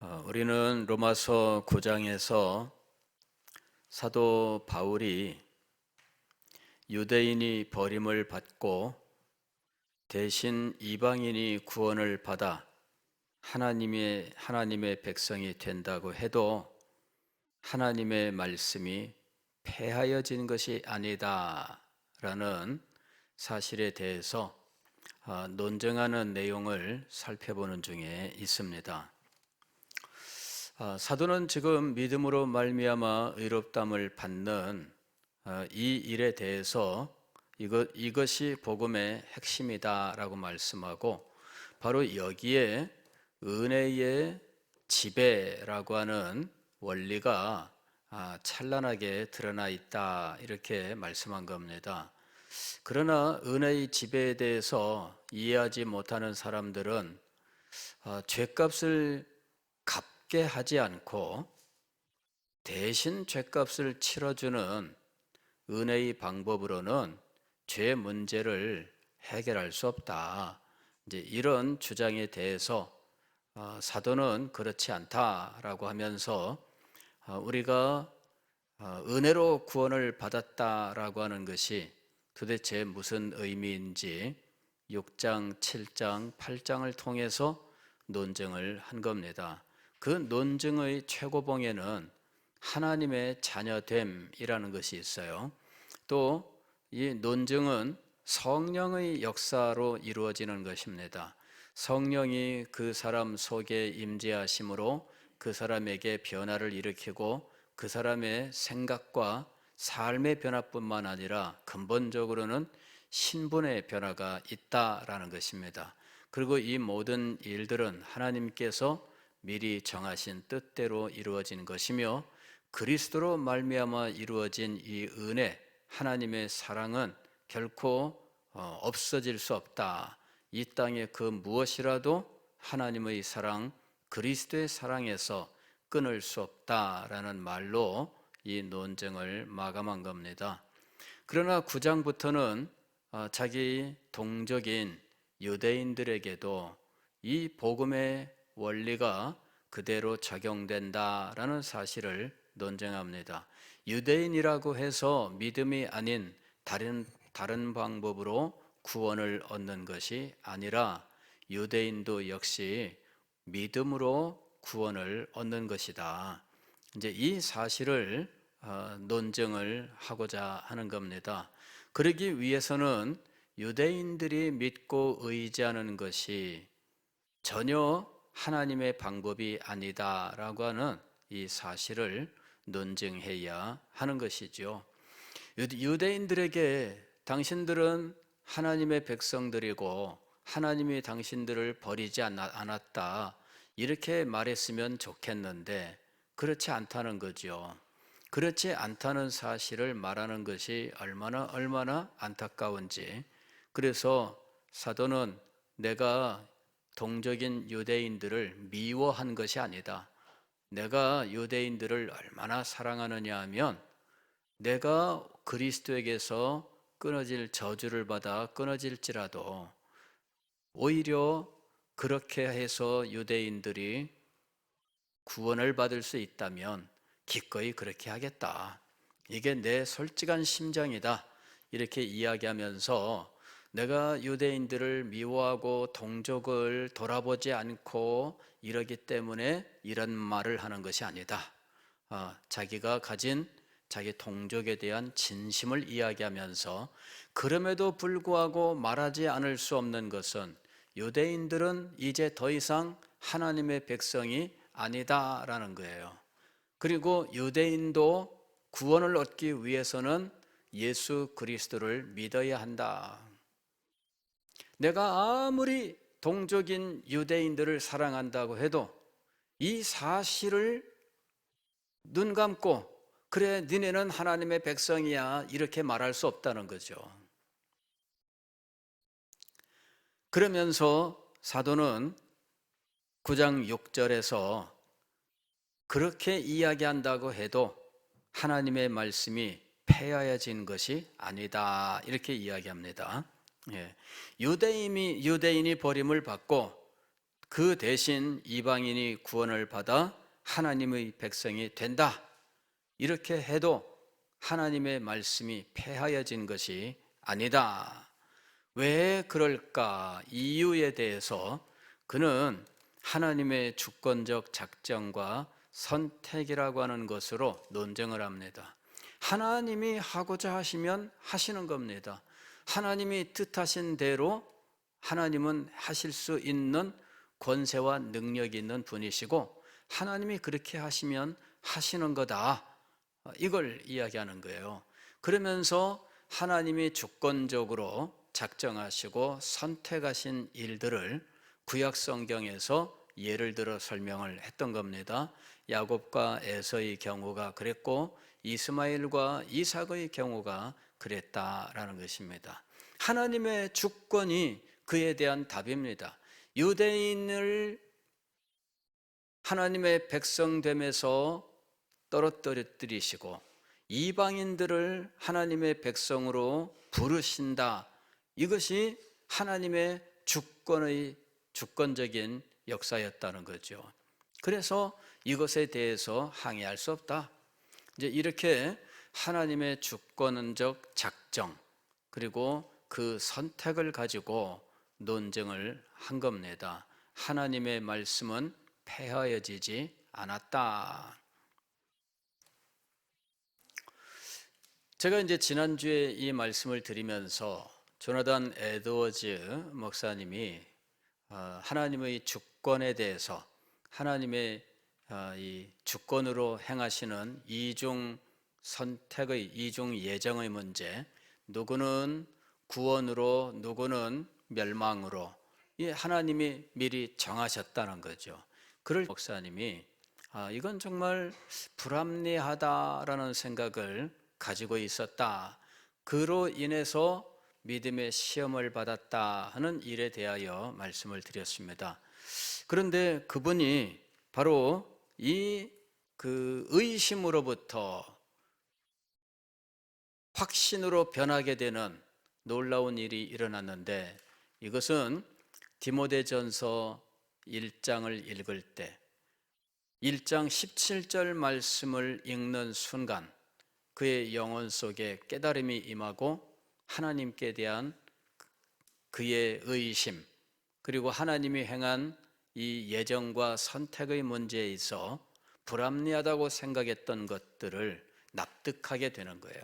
우리는 로마서 9장에서 사도 바울이 유대인이 버림을 받고 대신 이방인이 구원을 받아 하나님의 백성이 된다고 해도 하나님의 말씀이 폐하여진 것이 아니다라는 사실에 대해서 논증하는 내용을 살펴보는 중에 있습니다. 사도는 지금 믿음으로 말미암아 의롭다함을 받는 이 일에 대해서 이것이 복음의 핵심이다라고 말씀하고, 바로 여기에 은혜의 지배라고 하는 원리가 찬란하게 드러나 있다, 이렇게 말씀한 겁니다. 그러나 은혜의 지배에 대해서 이해하지 못하는 사람들은 죄값을 갚게 하지 않고 대신 죄값을 치러주는 은혜의 방법으로는 죄 문제를 해결할 수 없다, 이제 이런 주장에 대해서 사도는 그렇지 않다라고 하면서 우리가 은혜로 구원을 받았다라고 하는 것이 도대체 무슨 의미인지 6장, 7장, 8장을 통해서 논증을 한 겁니다. 그 논증의 최고봉에는 하나님의 자녀됨이라는 것이 있어요. 또 이 논증은 성령의 역사로 이루어지는 것입니다. 성령이 그 사람 속에 임재하심으로 그 사람에게 변화를 일으키고 그 사람의 생각과 삶의 변화뿐만 아니라 근본적으로는 신분의 변화가 있다라는 것입니다. 그리고 이 모든 일들은 하나님께서 미리 정하신 뜻대로 이루어진 것이며, 그리스도로 말미암아 이루어진 이 은혜, 하나님의 사랑은 결코 없어질 수 없다. 이 땅의 그 무엇이라도 하나님의 사랑, 그리스도의 사랑에서 끊을 수 없다라는 말로 이 논쟁을 마감한 겁니다. 그러나 9장부터는 자기 동족인 유대인들에게도 이 복음의 원리가 그대로 적용된다라는 사실을 논증합니다. 유대인이라고 해서 믿음이 아닌 다른 방법으로 구원을 얻는 것이 아니라 유대인도 역시 믿음으로 구원을 얻는 것이다. 이제 이 사실을 논증을 하고자 하는 겁니다. 그러기 위해서는 유대인들이 믿고 의지하는 것이 전혀 하나님의 방법이 아니다라고 하는 이 사실을 논증해야 하는 것이죠. 유대인들에게 당신들은 하나님의 백성들이고 하나님이 당신들을 버리지 않았다, 이렇게 말했으면 좋겠는데 그렇지 않다는 거죠. 그렇지 않다는 사실을 말하는 것이 얼마나 안타까운지. 그래서 사도는 내가 동족인 유대인들을 미워한 것이 아니다, 내가 유대인들을 얼마나 사랑하느냐 하면 내가 그리스도에게서 끊어질 저주를 받아 끊어질지라도 오히려 그렇게 해서 유대인들이 구원을 받을 수 있다면 기꺼이 그렇게 하겠다, 이게 내 솔직한 심정이다, 이렇게 이야기하면서 내가 유대인들을 미워하고 동족을 돌아보지 않고 이러기 때문에 이런 말을 하는 것이 아니다. 자기가 가진 자기 동족에 대한 진심을 이야기하면서, 그럼에도 불구하고 말하지 않을 수 없는 것은 유대인들은 이제 더 이상 하나님의 백성이 아니다라는 거예요. 그리고 유대인도 구원을 얻기 위해서는 예수 그리스도를 믿어야 한다. 내가 아무리 동족인 유대인들을 사랑한다고 해도 이 사실을 눈 감고 그래 니네는 하나님의 백성이야 이렇게 말할 수 없다는 거죠. 그러면서 사도는 9장 6절에서 그렇게 이야기한다고 해도 하나님의 말씀이 폐하여진 것이 아니다, 이렇게 이야기합니다. 유대인이 버림을 받고 그 대신 이방인이 구원을 받아 하나님의 백성이 된다. 이렇게 해도 하나님의 말씀이 폐하여진 것이 아니다. 왜 그럴까? 이유에 대해서 그는 하나님의 주권적 작정과 선택이라고 하는 것으로 논쟁을 합니다. 하나님이 하고자 하시면 하시는 겁니다. 하나님이 뜻하신 대로 하나님은 하실 수 있는 권세와 능력이 있는 분이시고 하나님이 그렇게 하시면 하시는 거다. 이걸 이야기하는 거예요. 그러면서 하나님이 주권적으로 작정하시고 선택하신 일들을 구약 성경에서 예를 들어 설명을 했던 겁니다. 야곱과 에서의 경우가 그랬고 이스마엘과 이삭의 경우가 그랬다라는 것입니다. 하나님의 주권이 그에 대한 답입니다. 유대인을 하나님의 백성됨에서 떨어뜨리시고 이방인들을 하나님의 백성으로 부르신다. 이것이 하나님의 주권적인 역사였다는 거죠. 그래서 이것에 대해서 항의할 수 없다. 이제 이렇게 하나님의 주권적 작정 그리고 그 선택을 가지고 논쟁을 한 겁니다. 하나님의 말씀은 폐하여지지 않았다. 제가 이제 지난주에 이 말씀을 드리면서 조나단 에드워즈 목사님이 하나님의 주권에 대해서 하나님의 이 주권으로 행하시는 이중 선택의 이중 예정의 문제, 누구는 구원으로 누구는 멸망으로 이 하나님이 미리 정하셨다는 거죠. 그럴 목사님이 이건 정말 불합리하다라는 생각을 가지고 있었다. 그로 인해서 믿음의 시험을 받았다 하는 일에 대하여 말씀을 드렸습니다. 그런데 그분이 바로 그 의심으로부터 확신으로 변하게 되는 놀라운 일이 일어났는데 이것은 디모데전서 1장을 읽을 때 1장 17절 말씀을 읽는 순간 그의 영혼 속에 깨달음이 임하고 하나님께 대한 그의 의심 그리고 하나님이 행한 이 예정과 선택의 문제에 있어 불합리하다고 생각했던 것들을 납득하게 되는 거예요.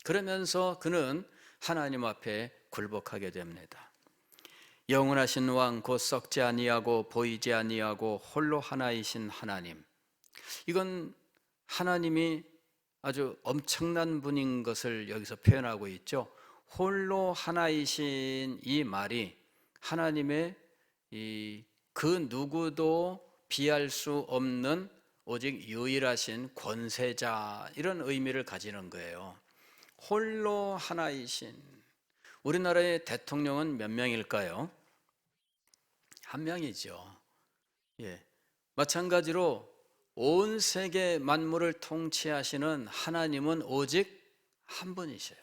그러면서 그는 하나님 앞에 굴복하게 됩니다. 영원하신 왕 곧 썩지 아니하고 보이지 아니하고 홀로 하나이신 하나님, 이건 하나님이 아주 엄청난 분인 것을 여기서 표현하고 있죠. 홀로 하나이신 이 말이 하나님의 그 누구도 비할 수 없는 오직 유일하신 권세자, 이런 의미를 가지는 거예요. 홀로 하나이신. 우리나라의 대통령은 몇 명일까요? 한 명이죠. 예. 마찬가지로 온 세계 만물을 통치하시는 하나님은 오직 한 분이셔요.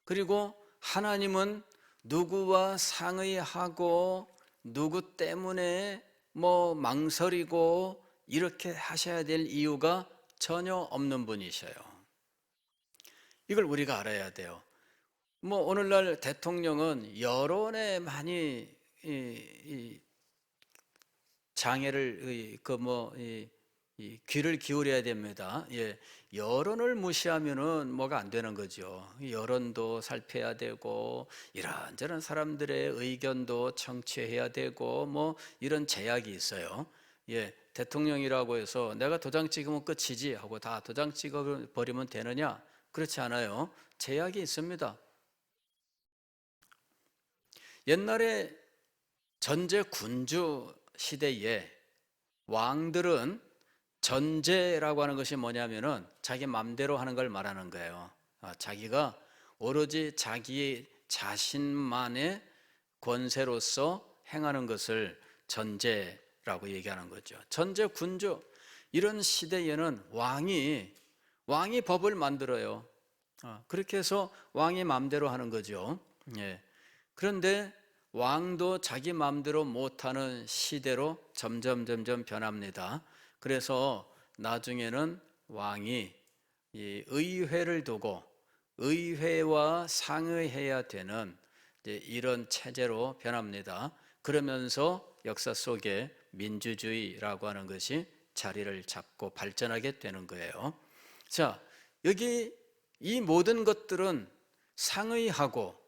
그리고 하나님은 누구와 상의하고 누구 때문에 망설이고 이렇게 하셔야 될 이유가 전혀 없는 분이셔요. 이걸 우리가 알아야 돼요. 오늘날 대통령은 여론에 많이 장애를 귀를 기울여야 됩니다. 예, 여론을 무시하면은 뭐가 안 되는 거죠. 여론도 살펴야 되고 이런저런 사람들의 의견도 청취해야 되고 이런 제약이 있어요. 예, 대통령이라고 해서 내가 도장 찍으면 끝이지 하고 다 도장 찍어 버리면 되느냐? 그렇지 않아요. 제약이 있습니다. 옛날에 전제 군주 시대에 왕들은 전제라고 하는 것이 뭐냐면은 자기 맘대로 하는 걸 말하는 거예요. 자기가 오로지 자기 자신만의 권세로서 행하는 것을 전제라고 얘기하는 거죠. 전제 군주, 이런 시대에는 왕이 법을 만들어요. 그렇게 해서 왕이 맘대로 하는 거죠. 예. 그런데 왕도 자기 마음대로 못하는 시대로 점점 변합니다. 그래서 나중에는 왕이 이 의회를 두고 의회와 상의해야 되는 이런 체제로 변합니다. 그러면서 역사 속에 민주주의라고 하는 것이 자리를 잡고 발전하게 되는 거예요. 자, 여기 이 모든 것들은 상의하고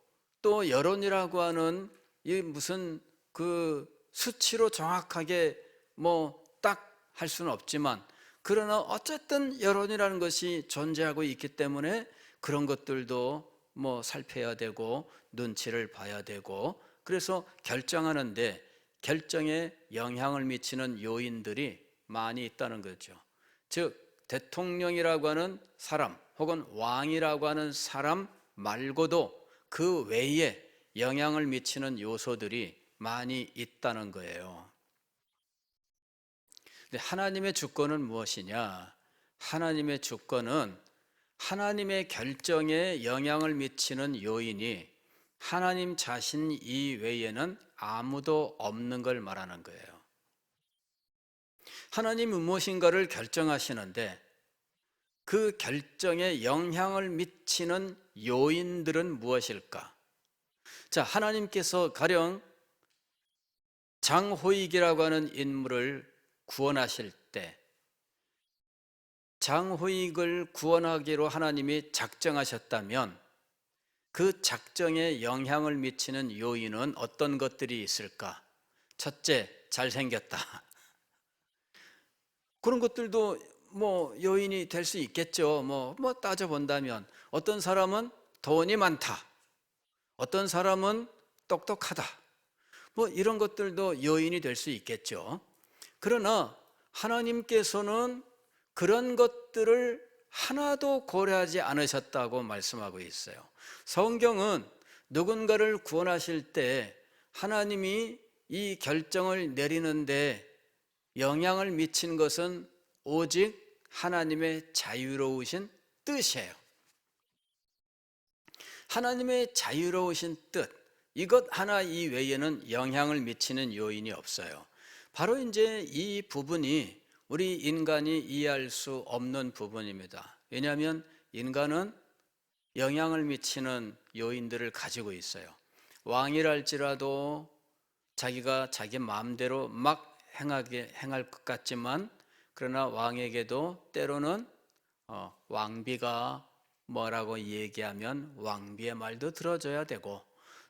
또 여론이라고 하는 이 무슨 그 수치로 정확하게 뭐 딱 할 수는 없지만, 그러나 어쨌든 여론이라는 것이 존재하고 있기 때문에 그런 것들도 뭐 살펴야 되고 눈치를 봐야 되고, 그래서 결정하는데 결정에 영향을 미치는 요인들이 많이 있다는 거죠. 즉 대통령이라고 하는 사람 혹은 왕이라고 하는 사람 말고도 그 외에 영향을 미치는 요소들이 많이 있다는 거예요. 근데 하나님의 주권은 무엇이냐? 하나님의 주권은 하나님의 결정에 영향을 미치는 요인이 하나님 자신 이외에는 아무도 없는 걸 말하는 거예요. 하나님이 무엇인가를 결정하시는데 그 결정에 영향을 미치는 요인들은 무엇일까? 자, 하나님께서 가령 장호익이라고 하는 인물을 구원하실 때 장호익을 구원하기로 하나님이 작정하셨다면 그 작정에 영향을 미치는 요인은 어떤 것들이 있을까? 첫째, 잘생겼다. 그런 것들도 뭐 요인이 될 수 있겠죠. 뭐 따져본다면 어떤 사람은 돈이 많다, 어떤 사람은 똑똑하다, 뭐 이런 것들도 요인이 될 수 있겠죠. 그러나 하나님께서는 그런 것들을 하나도 고려하지 않으셨다고 말씀하고 있어요. 성경은 누군가를 구원하실 때 하나님이 이 결정을 내리는데 영향을 미친 것은 오직 하나님의 자유로우신 뜻이에요. 하나님의 자유로우신 뜻, 이것 하나 이외에는 영향을 미치는 요인이 없어요. 바로 이제 이 부분이 우리 인간이 이해할 수 없는 부분입니다. 왜냐하면 인간은 영향을 미치는 요인들을 가지고 있어요. 왕이랄지라도 자기가 자기 마음대로 막 행할 것 같지만, 그러나 왕에게도 때로는 왕비가 뭐라고 얘기하면 왕비의 말도 들어줘야 되고,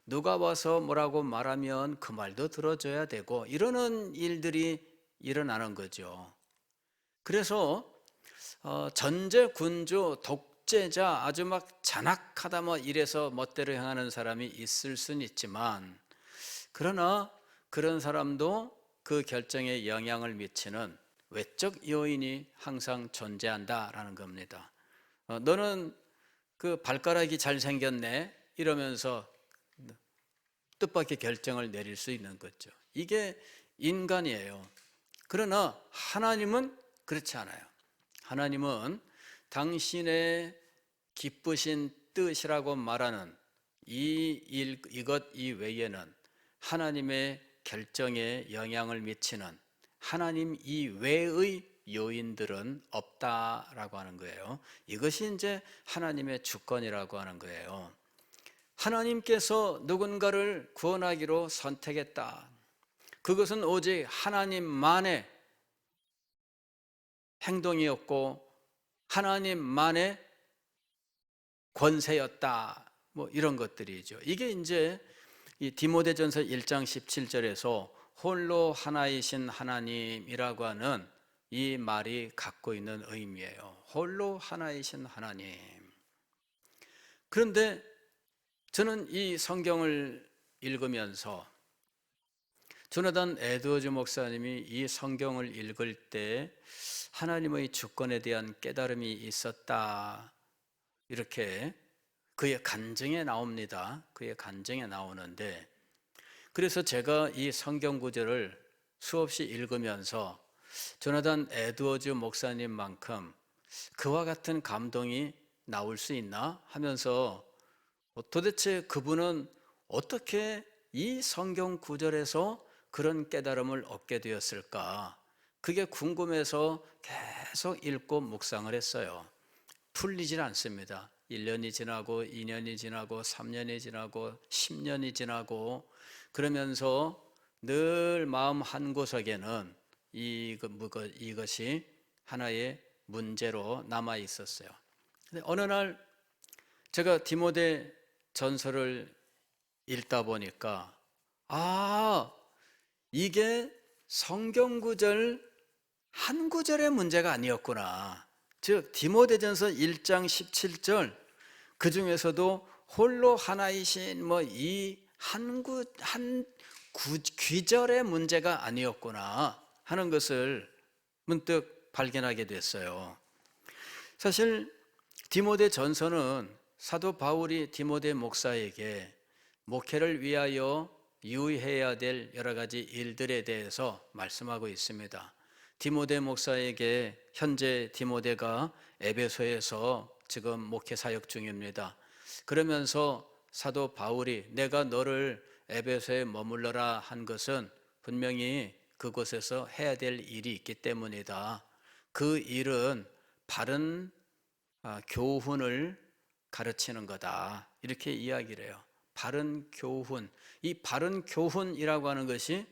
누가 와서 뭐라고 말하면 그 말도 들어줘야 되고, 이러는 일들이 일어나는 거죠. 그래서 전제, 군주, 독재자, 아주 막 잔악하다 뭐 이래서 멋대로 행하는 사람이 있을 수는 있지만, 그러나 그런 사람도 그 결정에 영향을 미치는 외적 요인이 항상 존재한다라는 겁니다. 너는 그 발가락이 잘생겼네 이러면서 뜻밖의 결정을 내릴 수 있는 거죠. 이게 인간이에요. 그러나 하나님은 그렇지 않아요. 하나님은 당신의 기쁘신 뜻이라고 말하는 이것 이외에는 하나님의 결정에 영향을 미치는 하나님 이외의 요인들은 없다라고 하는 거예요. 이것이 이제 하나님의 주권이라고 하는 거예요. 하나님께서 누군가를 구원하기로 선택했다. 그것은 오직 하나님만의 행동이었고 하나님만의 권세였다. 뭐 이런 것들이죠. 이게 이제 이 디모데전서 1장 17절에서 홀로 하나이신 하나님이라고 하는 이 말이 갖고 있는 의미예요. 홀로 하나이신 하나님. 그런데 저는 이 성경을 읽으면서 조나단 에드워즈 목사님이 이 성경을 읽을 때 하나님의 주권에 대한 깨달음이 있었다, 이렇게 그의 간증에 나옵니다. 그의 간증에 나오는데, 그래서 제가 이 성경 구절을 수없이 읽으면서 조나단 에드워즈 목사님만큼 그와 같은 감동이 나올 수 있나 하면서 도대체 그분은 어떻게 이 성경 구절에서 그런 깨달음을 얻게 되었을까? 그게 궁금해서 계속 읽고 묵상을 했어요. 풀리질 않습니다. 1년이 지나고 2년이 지나고 3년이 지나고 10년이 지나고 그러면서 늘 마음 한구석에는 이것이 하나의 문제로 남아 있었어요. 근데 어느 날 제가 디모데 전서를 읽다 보니까 이게 성경 구절 한 구절의 문제가 아니었구나. 즉 디모데전서 1장 17절 그 중에서도 홀로 하나이신 이 한 귀절의 문제가 아니었구나 하는 것을 문득 발견하게 됐어요. 사실 디모데 전서는 사도 바울이 디모데 목사에게 목회를 위하여 유의해야 될 여러 가지 일들에 대해서 말씀하고 있습니다. 디모데 목사에게 현재 디모데가 에베소에서 지금 목회 사역 중입니다. 그러면서 사도 바울이 내가 너를 에베소에 머물러라 한 것은 분명히 그곳에서 해야 될 일이 있기 때문이다. 그 일은 바른 교훈을 가르치는 거다. 이렇게 이야기를 해요. 바른 교훈. 이 바른 교훈이라고 하는 것이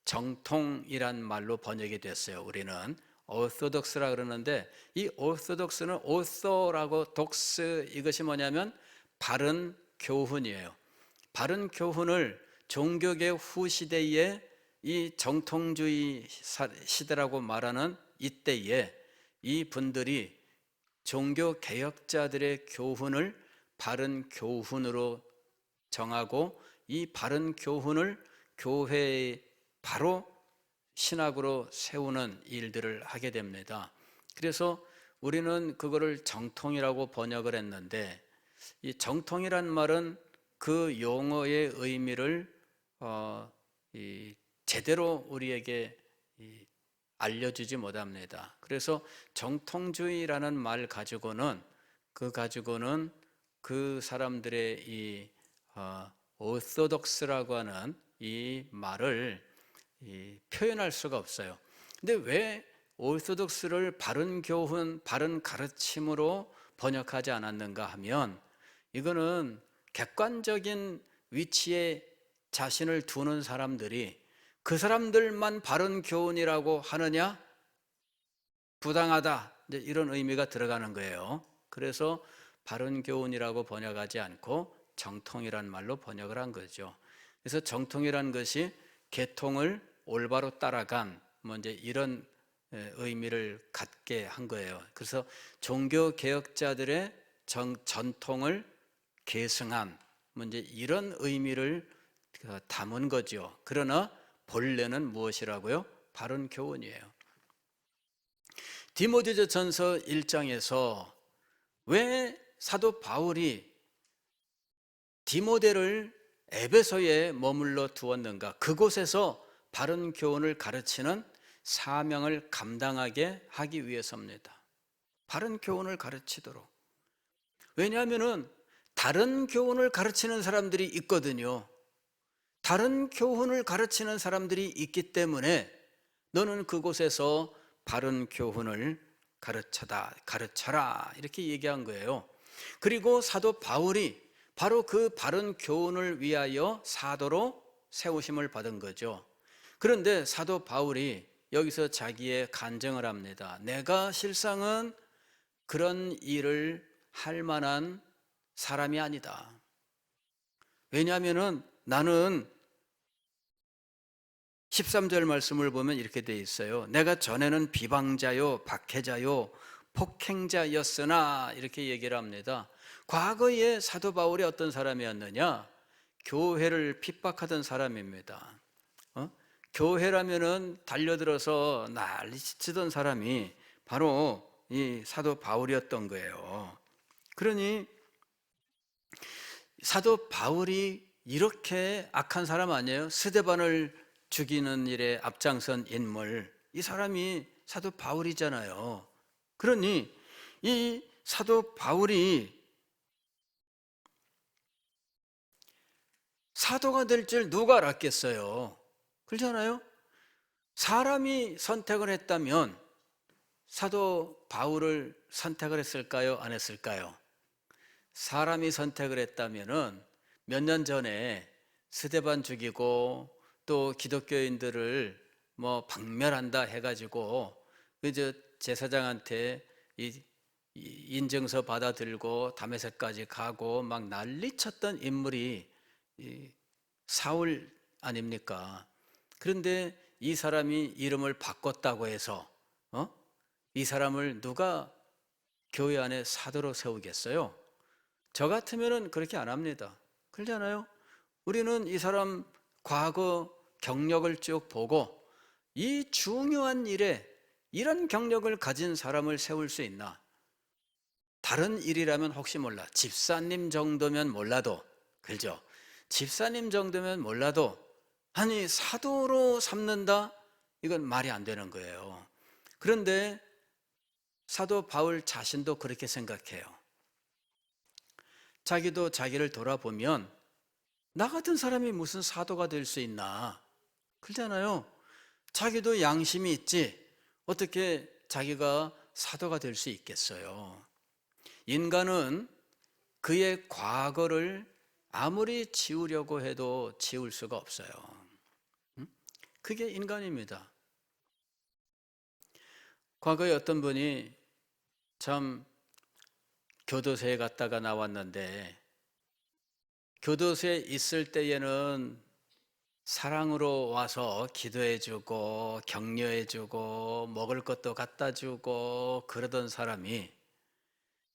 정통이란 말로 번역이 됐어요. 우리는 오소독스라 그러는데 이 오소독스는 오소라고 독스 이것이 뭐냐면 바른 교훈이에요. 바른 교훈을 종교계 후시대에 이 정통주의 시대라고 말하는 이때에 이 분들이 종교 개혁자들의 교훈을 바른 교훈으로 정하고 이 바른 교훈을 교회에 바로 신학으로 세우는 일들을 하게 됩니다. 그래서 우리는 그거를 정통이라고 번역을 했는데 이 정통이란 말은 그 용어의 의미를 제대로 우리에게 알려주지 못합니다. 그래서 정통주의라는 말 가지고는 그 사람들의 이 오소독스라고 하는 이 말을 표현할 수가 없어요. 근데 왜 오소독스를 바른 교훈, 바른 가르침으로 번역하지 않았는가 하면 이거는 객관적인 위치에 자신을 두는 사람들이 그 사람들만 바른 교훈이라고 하느냐? 부당하다. 이제 이런 의미가 들어가는 거예요. 그래서 바른 교훈이라고 번역하지 않고 정통이란 말로 번역을 한 거죠. 그래서 정통이란 것이 계통을 올바로 따라간 이제 이런 의미를 갖게 한 거예요. 그래서 종교 개혁자들의 전통을 계승한 이제 이런 의미를 담은 거죠. 그러나 본래는 무엇이라고요? 바른 교훈이에요. 디모데전서 1장에서 왜 사도 바울이 디모데를 에베소에 머물러 두었는가? 그곳에서 바른 교훈을 가르치는 사명을 감당하게 하기 위해서입니다. 바른 교훈을 가르치도록. 왜냐하면 다른 교훈을 가르치는 사람들이 있거든요. 다른 교훈을 가르치는 사람들이 있기 때문에 너는 그곳에서 바른 교훈을 가르쳐라 이렇게 얘기한 거예요. 그리고 사도 바울이 바로 그 바른 교훈을 위하여 사도로 세우심을 받은 거죠. 그런데 사도 바울이 여기서 자기의 간증을 합니다. 내가 실상은 그런 일을 할 만한 사람이 아니다. 왜냐하면 나는 13절 말씀을 보면 이렇게 돼 있어요. 내가 전에는 비방자요, 박해자요, 폭행자였으나 이렇게 얘기를 합니다. 과거에 사도 바울이 어떤 사람이었느냐? 교회를 핍박하던 사람입니다. 교회라면은 달려들어서 난리치던 사람이 바로 이 사도 바울이었던 거예요. 그러니 사도 바울이 이렇게 악한 사람 아니에요? 스데반을 죽이는 일에 앞장선 인물, 이 사람이 사도 바울이잖아요. 그러니 이 사도 바울이 사도가 될 줄 누가 알았겠어요? 그렇잖아요? 사람이 선택을 했다면 사도 바울을 선택을 했을까요? 안 했을까요? 사람이 선택을 했다면은 몇 년 전에 스데반 죽이고 또 기독교인들을 뭐 박멸한다 해가지고 그저 제사장한테 인증서 받아들고 다메섹까지 가고 막 난리쳤던 인물이 이 사울 아닙니까? 그런데 이 사람이 이름을 바꿨다고 해서 이 사람을 누가 교회 안에 사도로 세우겠어요? 저 같으면은 그렇게 안 합니다. 그러잖아요. 우리는 이 사람 과거 경력을 쭉 보고 이 중요한 일에 이런 경력을 가진 사람을 세울 수 있나? 다른 일이라면 혹시 몰라. 집사님 정도면 몰라도, 그죠? 집사님 정도면 몰라도, 아니, 사도로 삼는다? 이건 말이 안 되는 거예요. 그런데 사도 바울 자신도 그렇게 생각해요. 자기도 자기를 돌아보면 나 같은 사람이 무슨 사도가 될 수 있나? 그러잖아요. 자기도 양심이 있지. 어떻게 자기가 사도가 될 수 있겠어요? 인간은 그의 과거를 아무리 지우려고 해도 지울 수가 없어요. 그게 인간입니다. 과거에 어떤 분이 참 교도소에 갔다가 나왔는데 교도소에 있을 때에는 사랑으로 와서 기도해주고 격려해주고 먹을 것도 갖다 주고 그러던 사람이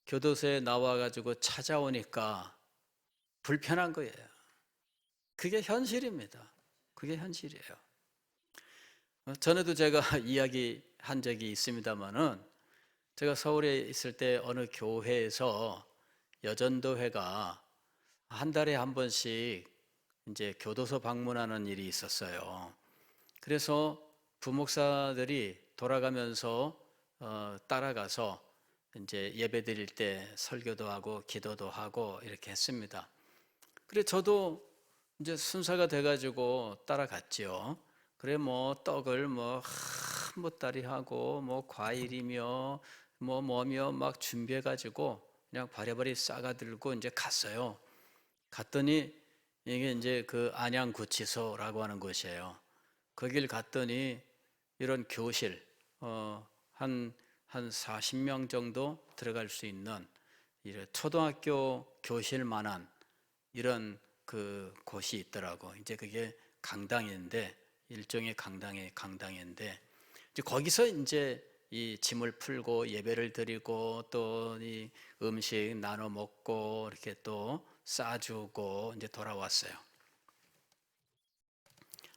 교도소에 나와가지고 찾아오니까 불편한 거예요. 그게 현실입니다. 그게 현실이에요. 전에도 제가 이야기한 적이 있습니다만은 제가 서울에 있을 때 어느 교회에서 여전도회가 한 달에 한 번씩 이제 교도소 방문하는 일이 있었어요. 그래서 부목사들이 돌아가면서 따라가서 이제 예배 드릴 때 설교도 하고 기도도 하고 이렇게 했습니다. 그래 저도 이제 순서가 돼가지고 따라갔지요. 그래 뭐 떡을 뭐 한 보따리 하고 뭐 과일이며 뭐며 막 준비해가지고 그냥 바리바리 싸가 들고 이제 갔어요. 갔더니 이게 이제 그 안양구치소라고 하는 곳이에요. 거길 갔더니 이런 교실 한 40명 정도 들어갈 수 있는 이런 초등학교 교실만한 이런 그 곳이 있더라고. 이제 그게 강당인데 일종의 강당인데 이제 거기서 이제 이 짐을 풀고 예배를 드리고 또 이 음식 나눠 먹고 이렇게 또 싸주고 이제 돌아왔어요.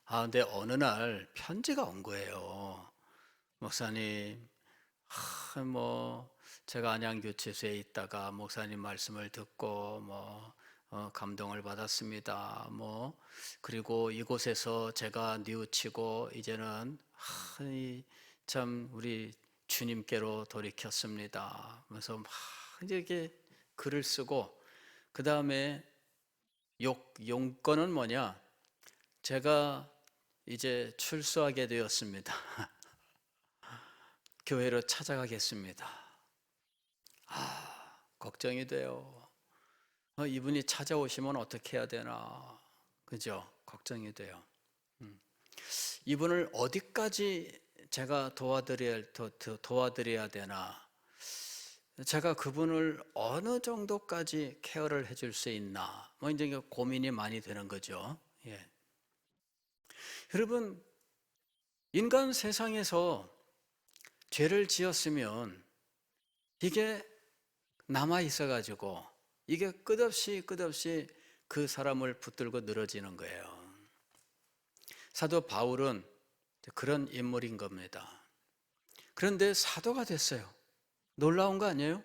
근데 어느 날 편지가 온 거예요. 목사님, 뭐 제가 안양교체소에 있다가 목사님 말씀을 듣고 감동을 받았습니다. 그리고 이곳에서 제가 뉘우치고 이제는 참 우리 주님께로 돌이켰습니다. 그래서 이제 이렇게 글을 쓰고 그 다음에 용건은 뭐냐? 제가 이제 출소하게 되었습니다. 교회로 찾아가겠습니다. 걱정이 돼요. 이분이 찾아오시면 어떻게 해야 되나? 그죠? 걱정이 돼요. 이분을 어디까지 제가 도와드려야 되나? 제가 그분을 어느 정도까지 케어를 해줄 수 있나? 이제 고민이 많이 되는 거죠. 예. 여러분, 인간 세상에서 죄를 지었으면 이게 남아 있어가지고 이게 끝없이 그 사람을 붙들고 늘어지는 거예요. 사도 바울은 그런 인물인 겁니다. 그런데 사도가 됐어요. 놀라운 거 아니에요?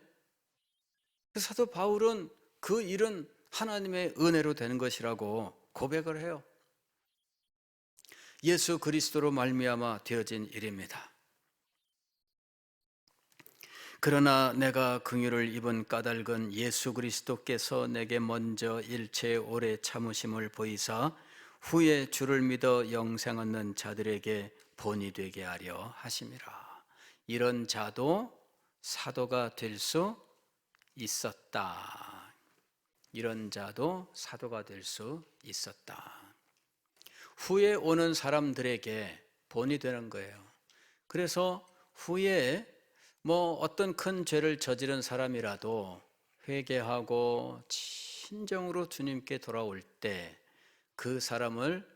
사도 바울은 그 일은 하나님의 은혜로 되는 것이라고 고백을 해요. 예수 그리스도로 말미암아 되어진 일입니다. 그러나 내가 긍휼을 입은 까닭은 예수 그리스도께서 내게 먼저 일체 오래 참으심을 보이사 후에 주를 믿어 영생 얻는 자들에게 본이 되게 하려 하심이라. 이런 자도 사도가 될 수 있었다. 이런 자도 사도가 될 수 있었다. 후에 오는 사람들에게 본이 되는 거예요. 그래서 후에 어떤 큰 죄를 저지른 사람이라도 회개하고 진정으로 주님께 돌아올 때 그 사람을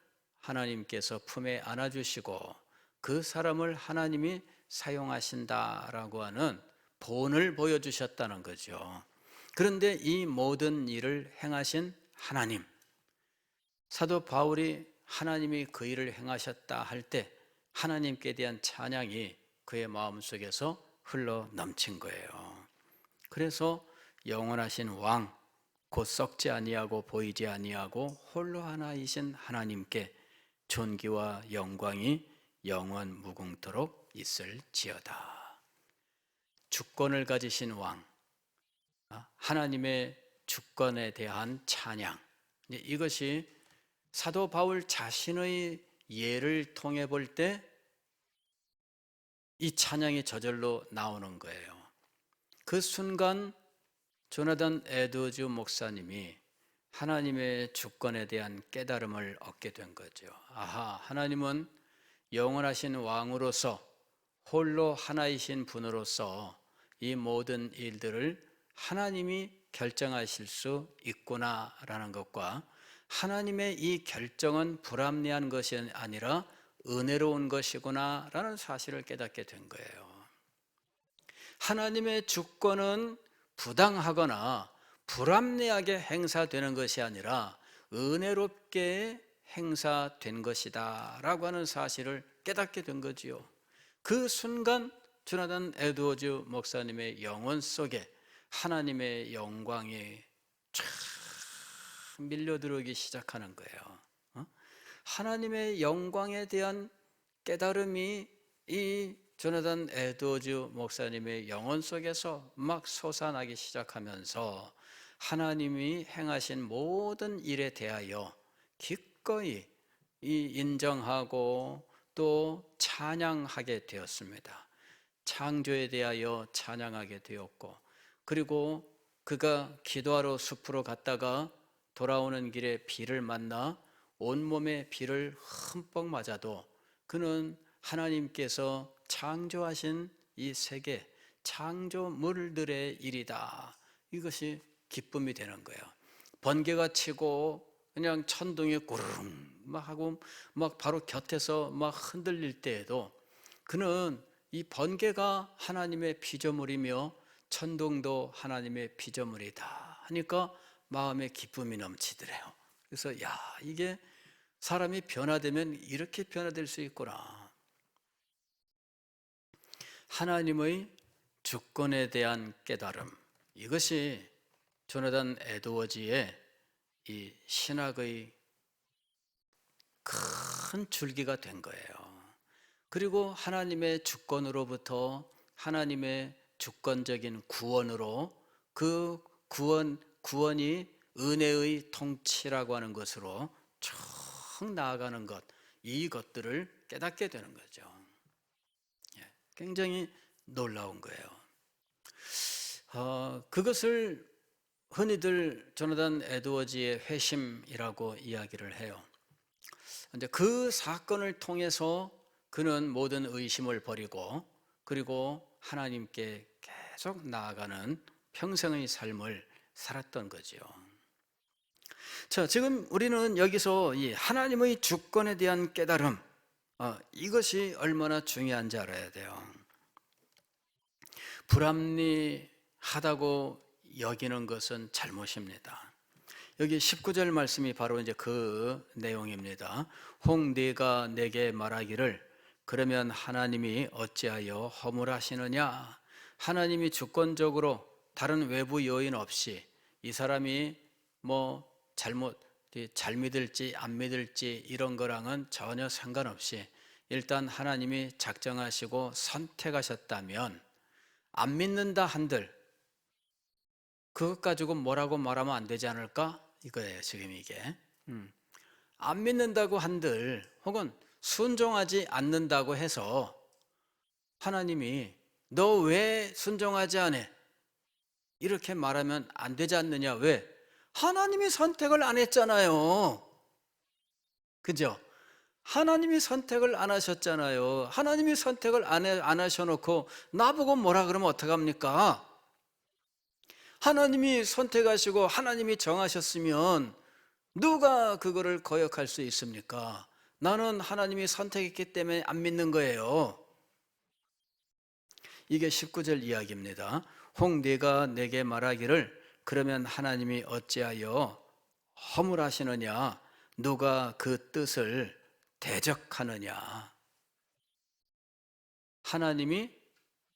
하나님께서 품에 안아주시고 그 사람을 하나님이 사용하신다라고 하는 본을 보여주셨다는 거죠. 그런데 이 모든 일을 행하신 하나님, 사도 바울이 하나님이 그 일을 행하셨다 할 때 하나님께 대한 찬양이 그의 마음속에서 흘러 넘친 거예요. 그래서 영원하신 왕, 곧 썩지 아니하고 보이지 아니하고 홀로 하나이신 하나님께 존귀와 영광이 영원 무궁토록 있을지어다. 주권을 가지신 왕, 하나님의 주권에 대한 찬양, 이것이 사도 바울 자신의 예를 통해 볼 때 이 찬양이 저절로 나오는 거예요. 그 순간 조나단 에드워즈 목사님이 하나님의 주권에 대한 깨달음을 얻게 된 거죠. 아하, 하나님은 영원하신 왕으로서 홀로 하나이신 분으로서 이 모든 일들을 하나님이 결정하실 수 있구나라는 것과 하나님의 이 결정은 불합리한 것이 아니라 은혜로운 것이구나라는 사실을 깨닫게 된 거예요. 하나님의 주권은 부당하거나 불합리하게 행사되는 것이 아니라 은혜롭게 행사된 것이다 라고 하는 사실을 깨닫게 된 거지요. 그 순간 조나단 에드워즈 목사님의 영혼 속에 하나님의 영광이 쫙 밀려들어오기 시작하는 거예요. 하나님의 영광에 대한 깨달음이 이 조나단 에드워즈 목사님의 영혼 속에서 막 솟아나기 시작하면서 하나님이 행하신 모든 일에 대하여 기꺼이 인정하고 또 찬양하게 되었습니다. 창조에 대하여 찬양하게 되었고, 그리고 그가 기도하러 숲으로 갔다가 돌아오는 길에 비를 만나 온몸에 비를 흠뻑 맞아도 그는 하나님께서 창조하신 이 세계 창조물들의 일이다, 이것이 기쁨이 되는 거예요. 번개가 치고 그냥 천둥이 꾸르릉 막 하고 막 바로 곁에서 막 흔들릴 때에도 그는 이 번개가 하나님의 피조물이며 천둥도 하나님의 피조물이다 하니까 마음에 기쁨이 넘치더래요. 그래서 이게 사람이 변화되면 이렇게 변화될 수 있구나. 하나님의 주권에 대한 깨달음, 이것이 조나단 에드워즈의 이 신학의 큰 줄기가 된 거예요. 그리고 하나님의 주권으로부터 하나님의 주권적인 구원으로 그 구원이 은혜의 통치라고 하는 것으로 쭉 나아가는 것, 이것들을 깨닫게 되는 거죠. 굉장히 놀라운 거예요. 그것을 흔히들 조나단 에드워즈의 회심이라고 이야기를 해요. 근데 그 사건을 통해서 그는 모든 의심을 버리고 그리고 하나님께 계속 나아가는 평생의 삶을 살았던 거죠. 자, 지금 우리는 여기서 이 하나님의 주권에 대한 깨달음, 이것이 얼마나 중요한지 알아야 돼요. 불합리하다고 여기는 것은 잘못입니다. 여기 19절 말씀이 바로 이제 그 내용입니다. 혹 네가 내게 말하기를 그러면 하나님이 어찌하여 허물하시느냐? 하나님이 주권적으로 다른 외부 요인 없이 이 사람이 잘 믿을지 안 믿을지 이런 거랑은 전혀 상관없이 일단 하나님이 작정하시고 선택하셨다면 안 믿는다 한들 그것 가지고 뭐라고 말하면 안 되지 않을까? 이거예요, 지금 이게. 안 믿는다고 한들 혹은 순종하지 않는다고 해서 하나님이 너 왜 순종하지 않아? 이렇게 말하면 안 되지 않느냐? 왜? 하나님이 선택을 안 했잖아요. 그죠? 하나님이 선택을 안 하셨잖아요. 하나님이 선택을 안 하셔놓고 나보고 뭐라 그러면 어떡합니까? 하나님이 선택하시고 하나님이 정하셨으면 누가 그거를 거역할 수 있습니까? 나는 하나님이 선택했기 때문에 안 믿는 거예요. 이게 19절 이야기입니다. 혹 네가 내게 말하기를 그러면 하나님이 어찌하여 허물하시느냐? 누가 그 뜻을 대적하느냐? 하나님이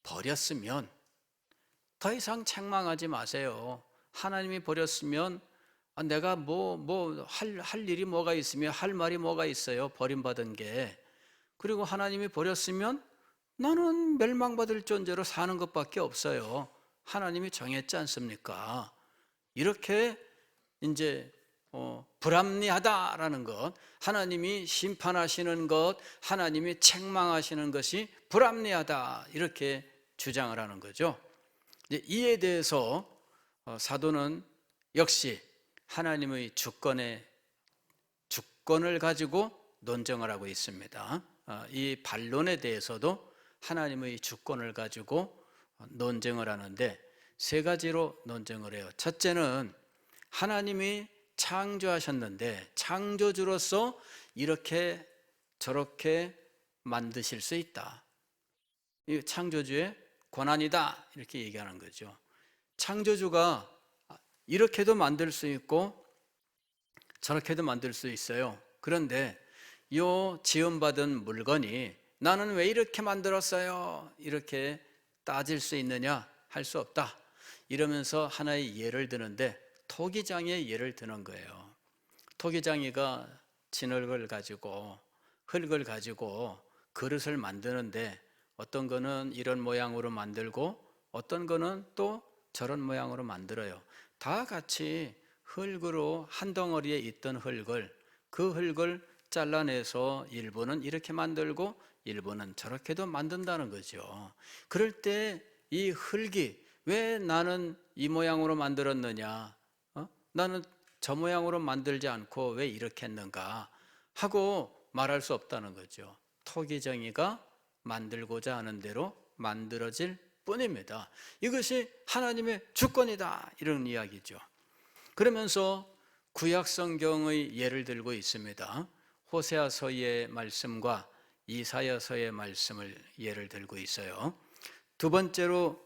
버렸으면 더 이상 책망하지 마세요. 하나님이 버렸으면 내가 할 일이 뭐가 있으며 할 말이 뭐가 있어요. 버림받은 게. 그리고 하나님이 버렸으면 나는 멸망받을 존재로 사는 것밖에 없어요. 하나님이 정했지 않습니까? 이렇게 이제 불합리하다라는 것, 하나님이 심판하시는 것, 하나님이 책망하시는 것이 불합리하다 이렇게 주장을 하는 거죠. 이제 이에 대해서 사도는 역시 하나님의 주권을 가지고 논쟁을 하고 있습니다. 이 반론에 대해서도 하나님의 주권을 가지고 논쟁을 하는데 세 가지로 논쟁을 해요. 첫째는 하나님이 창조하셨는데 창조주로서 이렇게 저렇게 만드실 수 있다. 이 창조주의 권한이다 이렇게 얘기하는 거죠. 창조주가 이렇게도 만들 수 있고 저렇게도 만들 수 있어요. 그런데 이 지음받은 물건이 나는 왜 이렇게 만들었어요? 이렇게 따질 수 있느냐? 할 수 없다. 이러면서 하나의 예를 드는데 토기장의 예를 드는 거예요. 토기장이가 진흙을 가지고 흙을 가지고 그릇을 만드는데 어떤 거는 이런 모양으로 만들고 어떤 거는 또 저런 모양으로 만들어요. 다 같이 흙으로 한 덩어리에 있던 흙을 그 흙을 잘라내서 일부는 이렇게 만들고 일부는 저렇게도 만든다는 거죠. 그럴 때 이 흙이 왜 나는 이 모양으로 만들었느냐? 나는 저 모양으로 만들지 않고 왜 이렇게 했는가? 하고 말할 수 없다는 거죠. 토기정이가 만들고자 하는 대로 만들어질 뿐입니다. 이것이 하나님의 주권이다 이런 이야기죠. 그러면서 구약 성경의 예를 들고 있습니다. 호세아서의 말씀과 이사야서의 말씀을 예를 들고 있어요. 두 번째로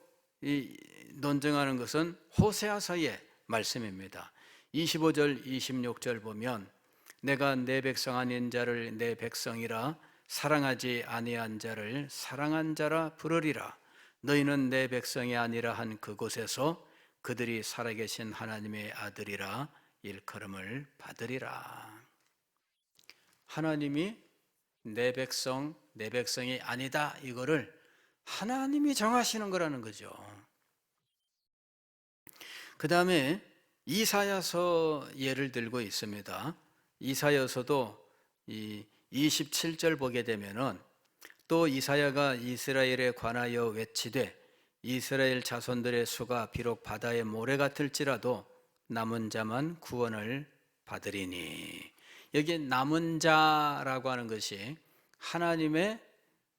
논증하는 것은 호세아서의 말씀입니다. 25절 26절 보면 내가 내 백성 아닌 자를 내 백성이라 사랑하지 아니한 자를 사랑한 자라 부르리라. 너희는 내 백성이 아니라 한 그곳에서 그들이 살아계신 하나님의 아들이라 일컬음을 받으리라. 하나님이 내 백성이 아니다 이거를 하나님이 정하시는 거라는 거죠. 그 다음에 이사야서 예를 들고 있습니다. 이사야서도 이 27절 보게 되면은 또 이사야가 이스라엘에 관하여 외치되 이스라엘 자손들의 수가 비록 바다의 모래 같을지라도 남은 자만 구원을 받으리니. 여기 남은 자라고 하는 것이 하나님의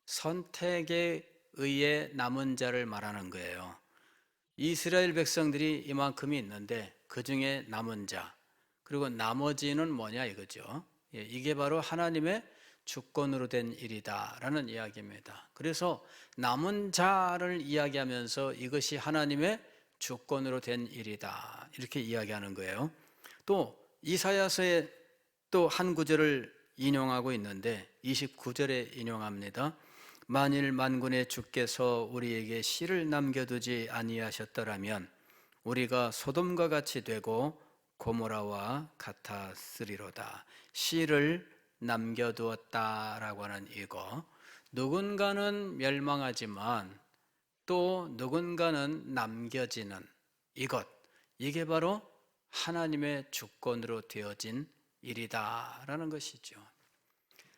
선택에 의해 남은 자를 말하는 거예요. 이스라엘 백성들이 이만큼이 있는데 그 중에 남은 자 그리고 나머지는 뭐냐 이거죠. 이게 바로 하나님의 주권으로 된 일이다라는 이야기입니다. 그래서 남은 자를 이야기하면서 이것이 하나님의 주권으로 된 일이다 이렇게 이야기하는 거예요. 또 이사야서에 또 한 구절을 인용하고 있는데 29절에 인용합니다. 만일 만군의 주께서 우리에게 씨를 남겨두지 아니하셨더라면 우리가 소돔과 같이 되고 고모라와 같았으리로다. 씨를 남겨두었다라고 하는 이거, 누군가는 멸망하지만 또 누군가는 남겨지는 이게 바로 하나님의 주권으로 되어진 일이다라는 것이죠.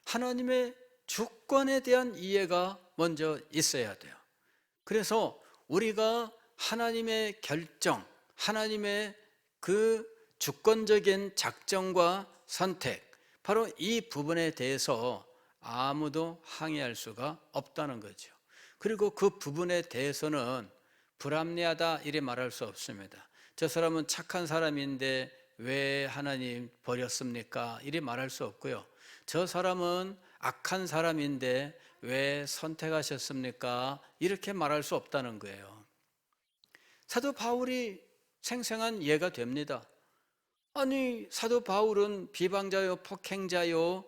하나님의 주권에 대한 이해가 먼저 있어야 돼요. 그래서 우리가 하나님의 결정, 하나님의 그 주권적인 작정과 선택, 바로 이 부분에 대해서 아무도 항의할 수가 없다는 거죠. 그리고 그 부분에 대해서는 불합리하다 이래 말할 수 없습니다. 저 사람은 착한 사람인데 왜 하나님 버렸습니까? 이래 말할 수 없고요. 저 사람은 악한 사람인데 왜 선택하셨습니까? 이렇게 말할 수 없다는 거예요. 사도 바울이 생생한 예가 됩니다. 아니, 사도 바울은 비방자요, 폭행자요,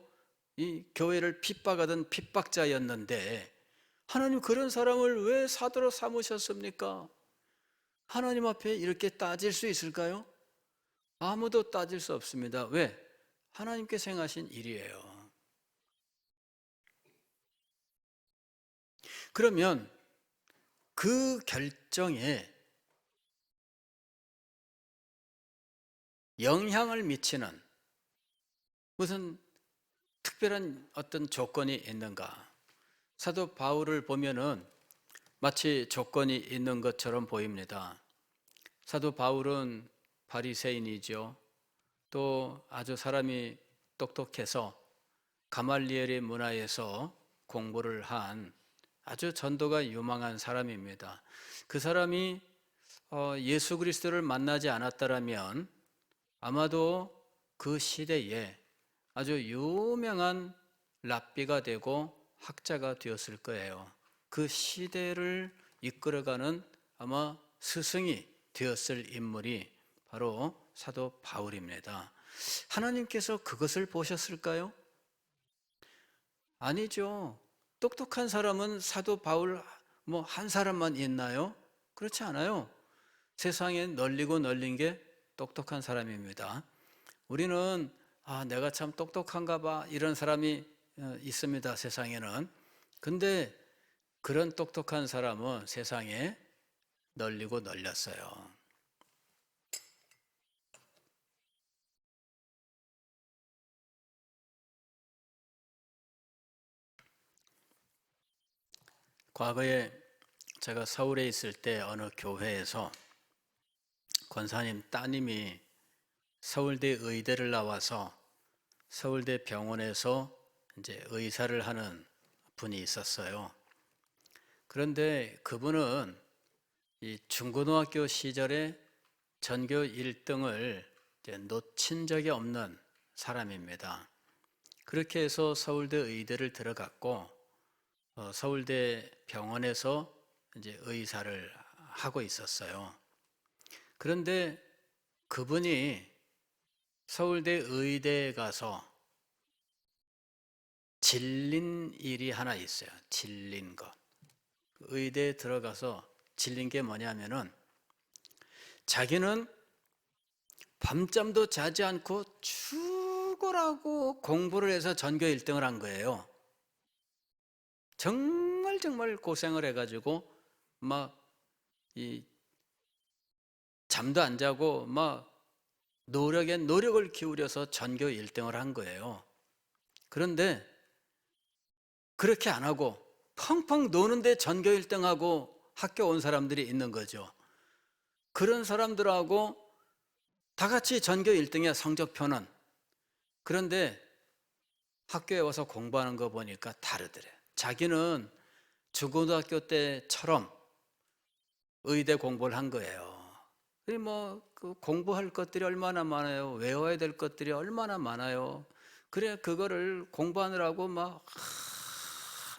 이 교회를 핍박하던 핍박자였는데 하나님 그런 사람을 왜 사도로 삼으셨습니까? 하나님 앞에 이렇게 따질 수 있을까요? 아무도 따질 수 없습니다. 왜? 하나님께서 행하신 일이에요. 그러면 그 결정에 영향을 미치는 무슨 특별한 어떤 조건이 있는가? 사도 바울을 보면은 마치 조건이 있는 것처럼 보입니다. 사도 바울은 바리새인이죠. 또 아주 사람이 똑똑해서 가말리엘의 문화에서 공부를 한 아주 전도가 유망한 사람입니다. 그 사람이 예수 그리스도를 만나지 않았더라면 아마도 그 시대에 아주 유명한 랍비가 되고 학자가 되었을 거예요. 그 시대를 이끌어가는 아마 스승이 되었을 인물이 바로 사도 바울입니다. 하나님께서 그것을 보셨을까요? 아니죠. 똑똑한 사람은 사도 바울 한 사람만 있나요? 그렇지 않아요. 세상에 널리고 널린 게 똑똑한 사람입니다. 우리는 내가 참 똑똑한가 봐 이런 사람이 있습니다. 세상에는. 근데 그런 똑똑한 사람은 세상에 널리고 널렸어요. 과거에 제가 서울에 있을 때 어느 교회에서 권사님 따님이 서울대 의대를 나와서 서울대 병원에서 이제 의사를 하는 분이 있었어요. 그런데 그분은 이 중고등학교 시절에 전교 1등을 놓친 적이 없는 사람입니다. 그렇게 해서 서울대 의대를 들어갔고 서울대 병원에서 이제 의사를 하고 있었어요. 그런데 그분이 서울대 의대에 가서 질린 일이 하나 있어요. 질린 것. 의대에 들어가서 질린 게 뭐냐면은 자기는 밤잠도 자지 않고 죽으라고 공부를 해서 전교 1등을 한 거예요. 정말 고생을 해가지고 잠도 안 자고 노력에 노력을 기울여서 전교 1등을 한 거예요. 그런데 그렇게 안 하고 펑펑 노는데 전교 1등하고 학교 온 사람들이 있는 거죠. 그런 사람들하고 다 같이 전교 1등이야, 성적표는. 그런데 학교에 와서 공부하는 거 보니까 다르더래. 자기는 중고등학교 때처럼 의대 공부를 한 거예요. 그 공부할 것들이 얼마나 많아요. 외워야 될 것들이 얼마나 많아요. 그래, 그거를 공부하느라고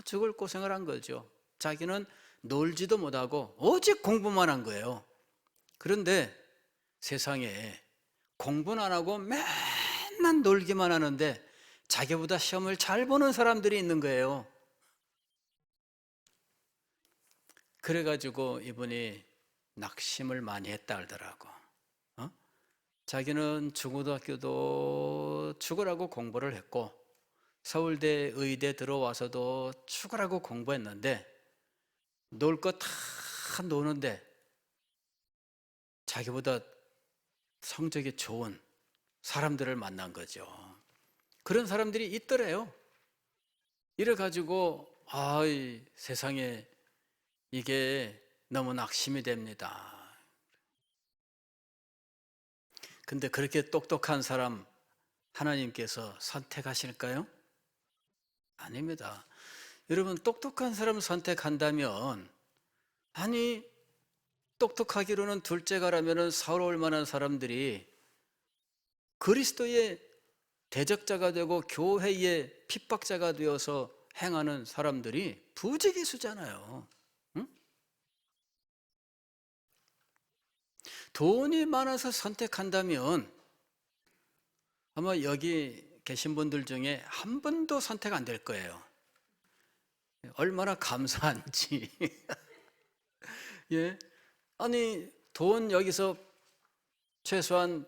죽을 고생을 한 거죠. 자기는 놀지도 못하고 오직 공부만 한 거예요. 그런데 세상에 공부는 안 하고 맨날 놀기만 하는데 자기보다 시험을 잘 보는 사람들이 있는 거예요. 그래가지고 이분이 낙심을 많이 했다 그러더라고. 자기는 중고등학교도 죽으라고 공부를 했고 서울대 의대 들어와서도 죽으라고 공부했는데 놀 거 다 노는데 자기보다 성적이 좋은 사람들을 만난 거죠. 그런 사람들이 있더래요. 이래가지고 이 세상에 이게 너무 낙심이 됩니다. 근데 그렇게 똑똑한 사람 하나님께서 선택하실까요? 아닙니다. 여러분, 똑똑한 사람 선택한다면, 아니 똑똑하기로는 둘째가라면 서러울 만한 사람들이 그리스도의 대적자가 되고 교회의 핍박자가 되어서 행하는 사람들이 부지기수잖아요. 응? 돈이 많아서 선택한다면 아마 여기 계신 분들 중에 한 분도 선택 안 될 거예요. 얼마나 감사한지. 예. 아니, 돈 여기서 최소한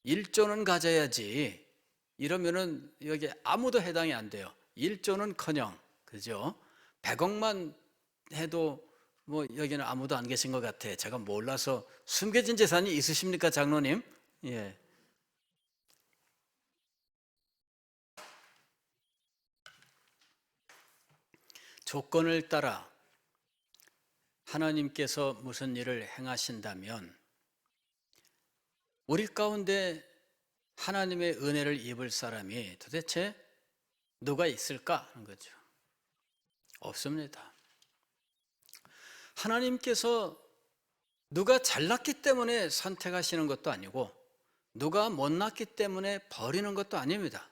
1조는 가져야지. 이러면은 여기 아무도 해당이 안 돼요. 1조는 커녕, 그죠? 100억만 해도 뭐 여기는 아무도 안 계신 것 같아. 제가 몰라서. 숨겨진 재산이 있으십니까, 장로님? 예. 조건을 따라 하나님께서 무슨 일을 행하신다면 우리 가운데 하나님의 은혜를 입을 사람이 도대체 누가 있을까 하는 거죠. 없습니다. 하나님께서 누가 잘났기 때문에 선택하시는 것도 아니고 누가 못났기 때문에 버리는 것도 아닙니다.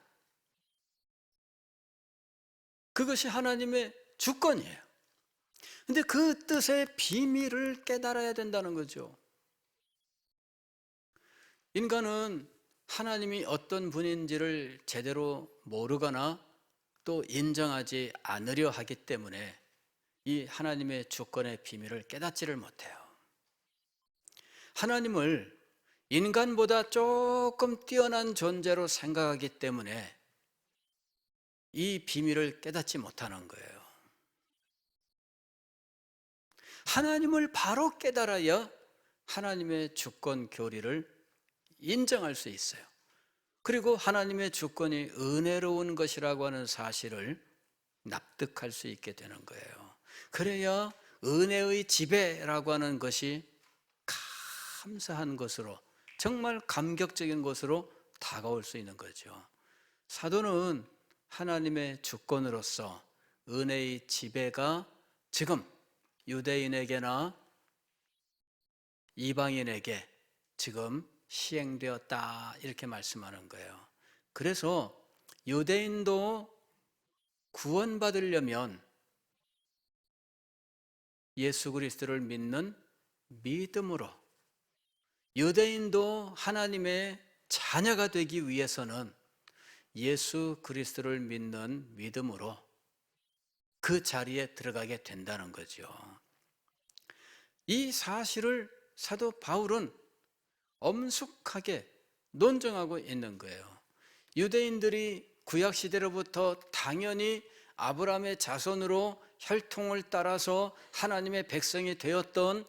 그것이 하나님의 주권이에요. 근데 그 뜻의 비밀을 깨달아야 된다는 거죠. 인간은 하나님이 어떤 분인지를 제대로 모르거나 또 인정하지 않으려 하기 때문에 이 하나님의 주권의 비밀을 깨닫지를 못해요. 하나님을 인간보다 조금 뛰어난 존재로 생각하기 때문에 이 비밀을 깨닫지 못하는 거예요. 하나님을 바로 깨달아야 하나님의 주권 교리를 인정할 수 있어요. 그리고 하나님의 주권이 은혜로운 것이라고 하는 사실을 납득할 수 있게 되는 거예요. 그래야 은혜의 지배라고 하는 것이 감사한 것으로, 정말 감격적인 것으로 다가올 수 있는 거죠. 사도는 하나님의 주권으로서 은혜의 지배가 지금 유대인에게나 이방인에게 지금 시행되었다, 이렇게 말씀하는 거예요. 그래서 유대인도 구원받으려면 예수 그리스도를 믿는 믿음으로, 유대인도 하나님의 자녀가 되기 위해서는 예수 그리스도를 믿는 믿음으로 그 자리에 들어가게 된다는 거죠. 이 사실을 사도 바울은 엄숙하게 논증하고 있는 거예요. 유대인들이 구약시대로부터 당연히 아브라함의 자손으로 혈통을 따라서 하나님의 백성이 되었던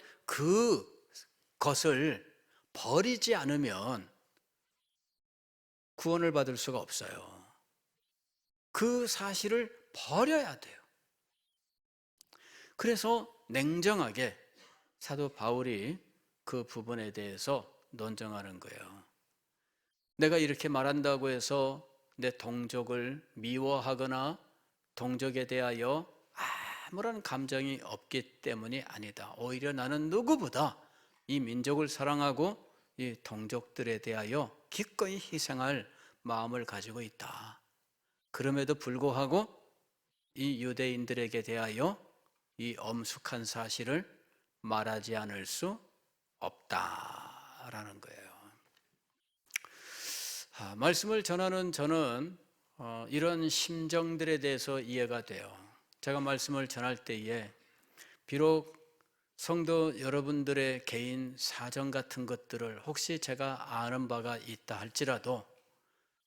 그것을 버리지 않으면 구원을 받을 수가 없어요. 그 사실을 버려야 돼요. 그래서 냉정하게 사도 바울이 그 부분에 대해서 논증하는 거예요. 내가 이렇게 말한다고 해서 내 동족을 미워하거나 동족에 대하여 아무런 감정이 없기 때문이 아니다. 오히려 나는 누구보다 이 민족을 사랑하고 이 동족들에 대하여 기꺼이 희생할 마음을 가지고 있다. 그럼에도 불구하고 이 유대인들에게 대하여 이 엄숙한 사실을 말하지 않을 수 없다라는 거예요. 말씀을 전하는 저는 이런 심정들에 대해서 이해가 돼요. 제가 말씀을 전할 때에 비록 성도 여러분들의 개인 사정 같은 것들을 혹시 제가 아는 바가 있다 할지라도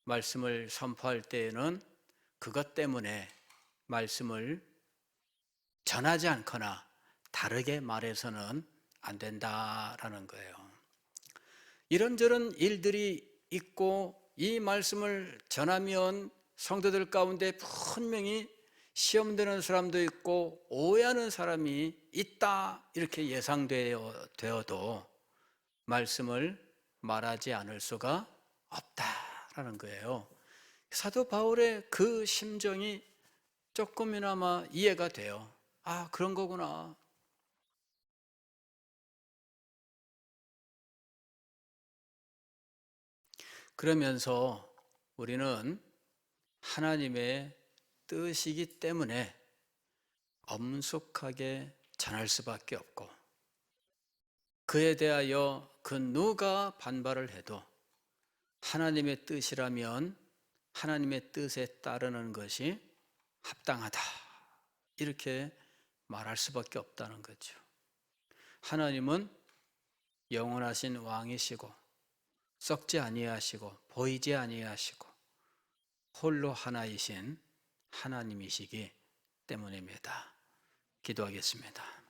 말씀을 선포할 때에는 그것 때문에 말씀을 전하지 않거나 다르게 말해서는 안 된다라는 거예요. 이런저런 일들이 있고 이 말씀을 전하면 성도들 가운데 분명히 시험되는 사람도 있고 오해하는 사람이 있다 이렇게 예상되어도 말씀을 말하지 않을 수가 없다라는 거예요. 사도 바울의 그 심정이 조금이나마 이해가 돼요. 아, 그런 거구나. 그러면서 우리는 하나님의 뜻이기 때문에 엄숙하게 전할 수밖에 없고, 그에 대하여 그 누가 반발을 해도 하나님의 뜻이라면 하나님의 뜻에 따르는 것이 합당하다 이렇게 말할 수밖에 없다는 거죠. 하나님은 영원하신 왕이시고 썩지 아니하시고 보이지 아니하시고 홀로 하나이신 하나님이시기 때문입니다. 기도하겠습니다.